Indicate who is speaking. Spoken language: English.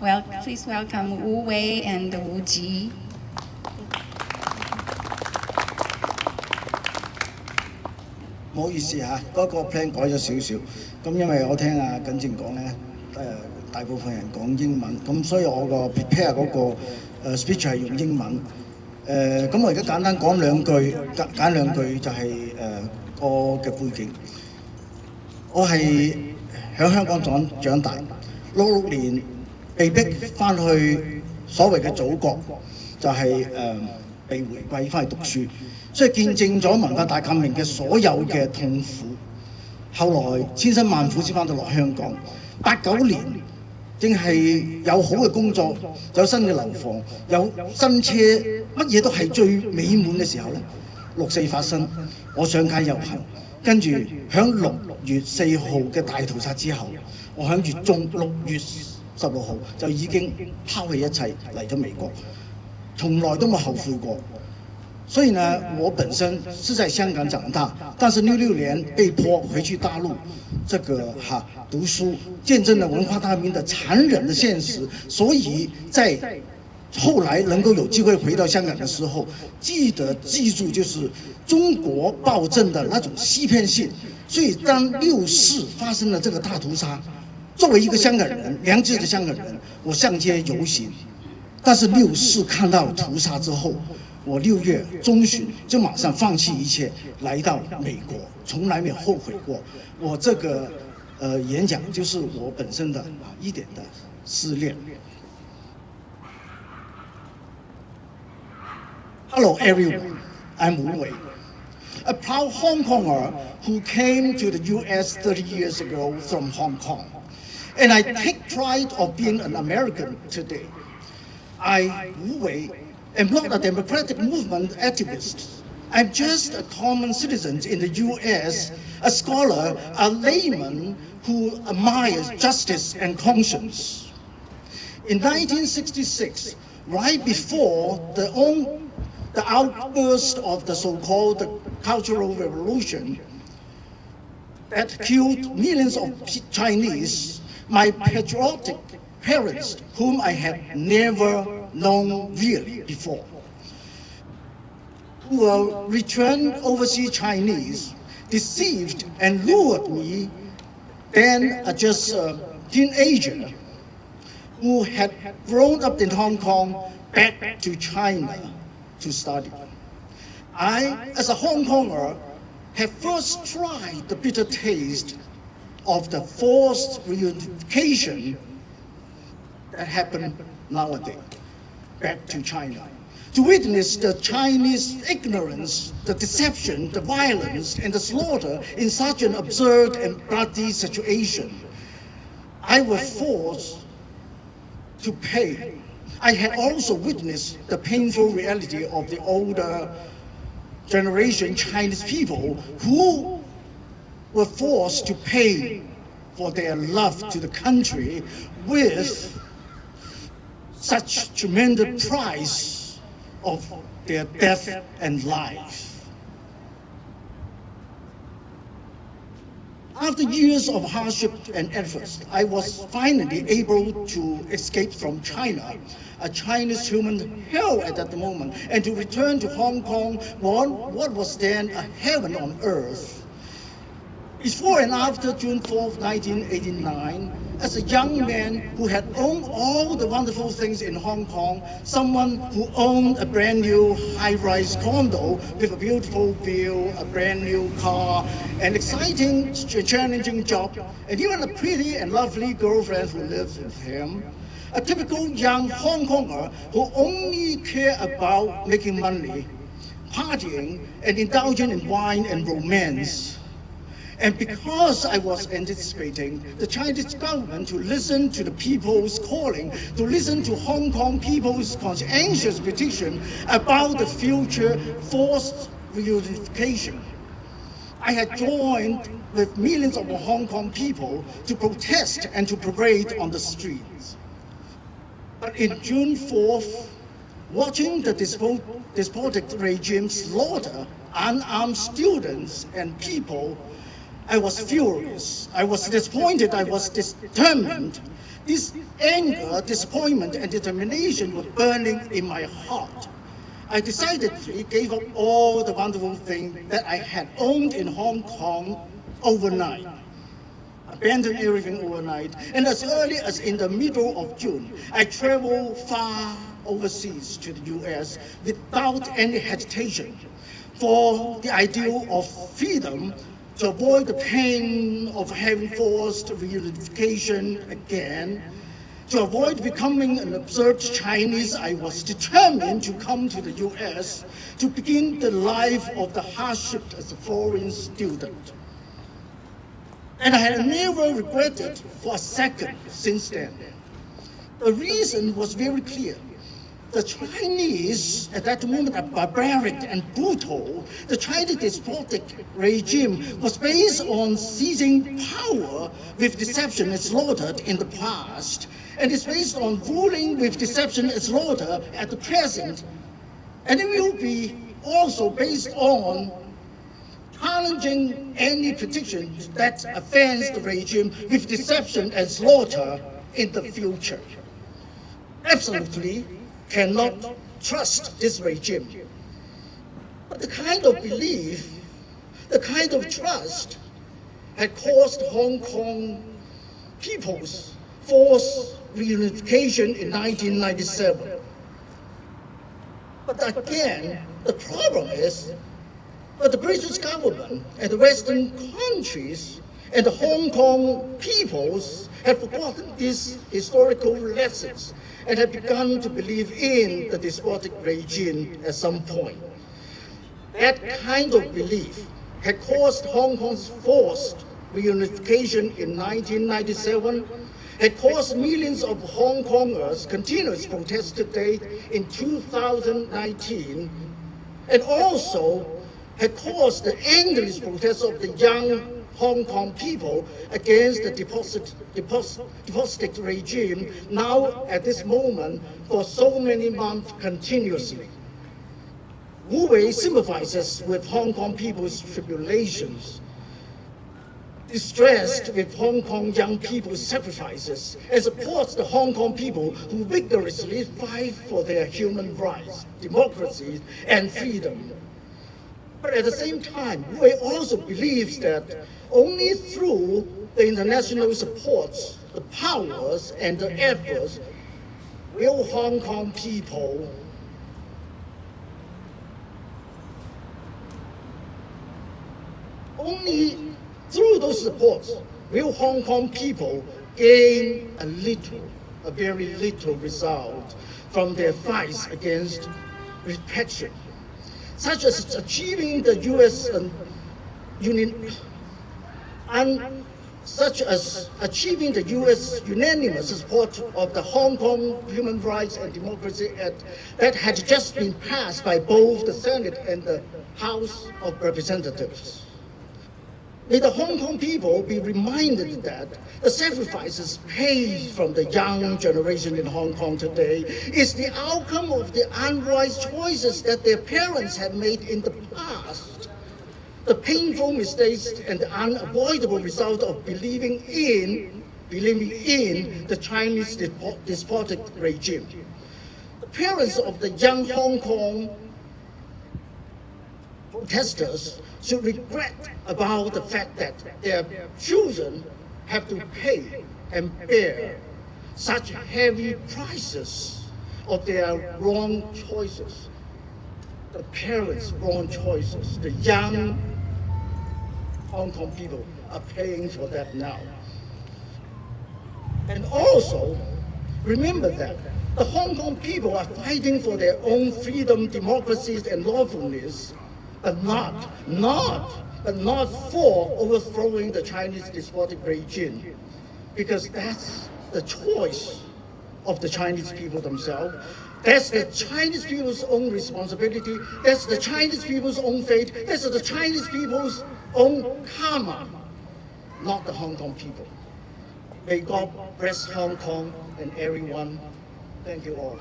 Speaker 1: Well, please welcome Wuwei and Wuji.
Speaker 2: 唔好意思嚇，嗰個 plan 改咗少少。咁因為我聽阿耿正講咧，大部分人講英文，咁所以我個 prepare 嗰個speech 係用英文。咁我而家簡單講兩句，揀兩句就係我嘅背景。我係喺香港長大，66年被逼翻去所謂嘅祖國，就係被回歸翻去讀書。所以見證咗文化大革命嘅所有嘅痛苦，後來千辛萬苦先翻到落香港。89年正係有好嘅工作，有新嘅樓房，有新車，乜嘢都係最美滿嘅時候咧，64發生，我上街遊行，跟住響6月4號嘅大屠殺之後，我響月中6月16號就已經拋棄一切嚟咗美國，從來都冇後悔過。所以呢，我本身是在香港長大，但是66年被迫回去大陸，讀書，見證了文化大革命的殘忍的現實。所以在後來能夠有機會回到香港的時候，記住就是中國暴政的那種欺騙性。所以當64發生了這個大屠殺，作為一個香港人，良知的香港人，我上街遊行。但是64看到屠殺之後，我6月中旬就馬上放棄一切，來到美國，從來沒有後悔過。我這個演講就是我本身的一點的思念。Hello everyone, I'm Wuwei, a proud Hong Konger who came to the US 30 years ago from Hong Kong, and I take pride of being an American today. I, Wuwei, am not a democratic movement activist. I'm just a common citizen in the US, a scholar, a layman who admires justice and conscience. In 1966, right before the outburst of the so-called Cultural Revolution that killed millions of Chinese, my patriotic parents, whom I had never known really before, who were returned overseas Chinese, deceived and lured me, then just a teenager, who had grown up in Hong Kong, back to China to study. I, as a Hong Konger, have first tried the bitter taste of the forced reunification that happened nowadays, back to China, to witness the Chinese ignorance, the deception, the violence, and the slaughter in such an absurd and bloody situation. I was forced to pay. I had also witnessed the painful reality of the older generation Chinese people who were forced to pay for their love to the country with such tremendous price of their death and life. After years of hardship and efforts, I was finally able to escape from China, a Chinese human hell at that moment, and to return to Hong Kong, what was then a heaven on earth. Before and after June 4th, 1989, as a young man who had owned all the wonderful things in Hong Kong, someone who owned a brand new high-rise condo with a beautiful view, a brand new car, an exciting, challenging job, and even a pretty and lovely girlfriend who lives with him, a typical young Hong Konger who only cared about making money, partying, and indulging in wine and romance. And because I was anticipating the Chinese government to listen to the people's calling, to listen to Hong Kong people's conscientious petition about the future forced reunification, I had joined with millions of Hong Kong people to protest and to parade on the streets. But in June 4th, watching the despotic regime slaughter unarmed students and people I was furious, I was disappointed, I was determined. This anger, disappointment, and determination were burning in my heart. I decidedly gave up all the wonderful things that I had owned in Hong Kong overnight. Abandoned everything overnight, and as early as in the middle of June, I traveled far overseas to the US without any hesitation for the ideal of freedom, to avoid the pain of having forced reunification again. To avoid becoming an absurd Chinese, I was determined to come to the US to begin the life of the hardship as a foreign student. And I had never regretted for a second since then. The reason was very clear. The Chinese, at that moment, are barbaric and brutal. The Chinese despotic regime was based on seizing power with deception and slaughter in the past, and is based on ruling with deception and slaughter at the present. And it will be also based on challenging any petition that offends the regime with deception and slaughter in the future. Absolutely cannot trust this regime. But the kind of belief, the kind of trust had caused Hong Kong people's forced reunification in 1997. But again, the problem is that the British government and the Western countries and the Hong Kong peoples have forgotten these historical lessons and have begun to believe in the despotic regime at some point. That kind of belief had caused Hong Kong's forced reunification in 1997, had caused millions of Hong Kongers continuous protests today in 2019, and also had caused the endless protests of the young Hong Kong people against the despotic regime now at this moment for so many months continuously. Wuwei sympathizes with Hong Kong people's tribulations, distressed with Hong Kong young people's sacrifices, and supports the Hong Kong people who vigorously fight for their human rights, democracy, and freedom. But at the same time, Wuwei also believes that only through the international supports, the powers, and the efforts will Hong Kong people only through those supports will Hong Kong people gain a very little result from their fights against repression, such as achieving the U.S. unanimous support of the Hong Kong Human Rights and Democracy Act that had just been passed by both the Senate and the House of Representatives. May the Hong Kong people be reminded that the sacrifices paid from the young generation in Hong Kong today is the outcome of the unwise choices that their parents had made in the past. The painful mistakes and the unavoidable result of believing in the Chinese despotic regime. The parents of the young Hong Kong protesters should regret about the fact that their children have to pay and bear such heavy prices of their wrong choices. The parents' wrong choices, the young Hong Kong people are paying for that now. And also, remember that the Hong Kong people are fighting for their own freedom, democracy, and lawfulness, but not for overthrowing the Chinese despotic regime, because that's the choice of the Chinese people themselves. That's the Chinese people's own responsibility. That's the Chinese people's own fate. That's the Chinese people's own karma, not the Hong Kong people. May God bless Hong Kong and everyone. Thank you all.